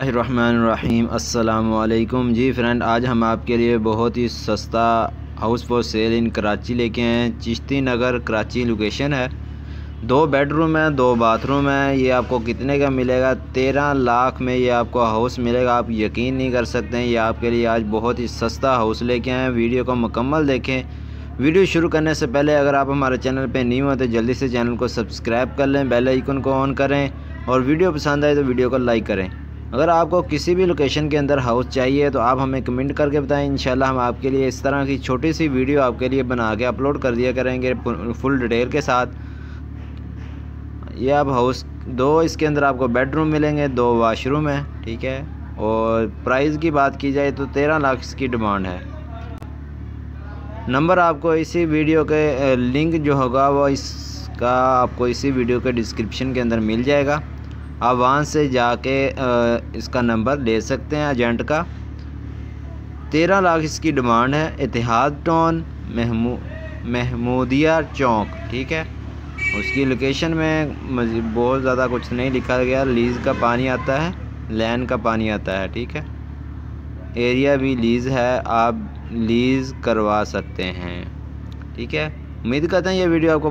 बिस्मिल्लाहिर्रहमानिर्रहीम। अस्सलामुअलैकुम। जी फ्रेंड, आज हम आपके लिए बहुत ही सस्ता हाउस फॉर सेल इन कराची लेके आए हैं। चिश्ती नगर कराची लोकेशन है। 2 बेडरूम है, 2 बाथरूम है। ये आपको कितने का मिलेगा? 13 लाख में ये आपको हाउस मिलेगा। आप यकीन नहीं कर सकते हैं, ये आपके लिए आज बहुत ही सस्ता हाउस लेके आए हैं। वीडियो को मुकम्मल देखें। वीडियो शुरू करने से पहले अगर आप हमारे चैनल पर न्यू हैं तो जल्दी से चैनल को सब्सक्राइब कर लें, बेल आइकन को ऑन करें और वीडियो पसंद आए तो वीडियो को लाइक करें। अगर आपको किसी भी लोकेशन के अंदर हाउस चाहिए तो आप हमें कमेंट करके बताएं। इंशाल्लाह हम आपके लिए इस तरह की छोटी सी वीडियो आपके लिए बना के अपलोड कर दिया करेंगे फुल डिटेल के साथ। ये आप हाउस 2 इसके अंदर आपको बेडरूम मिलेंगे, 2 वाशरूम है, ठीक है। और प्राइस की बात की जाए तो 13 लाख इसकी डिमांड है। नंबर आपको इसी वीडियो के लिंक जो होगा वो इसका आपको इसी वीडियो के डिस्क्रिप्शन के अंदर मिल जाएगा। आप वहाँ से जाके इसका नंबर ले सकते हैं एजेंट का। 13 लाख इसकी डिमांड है। इतिहाद टाउन, महमूदिया चौक, ठीक है। उसकी लोकेशन में बहुत ज़्यादा कुछ नहीं लिखा गया। लीज़ का पानी आता है, लैंड का पानी आता है, ठीक है। एरिया भी लीज़ है, आप लीज़ करवा सकते हैं, ठीक है। उम्मीद करते हैं ये वीडियो आपको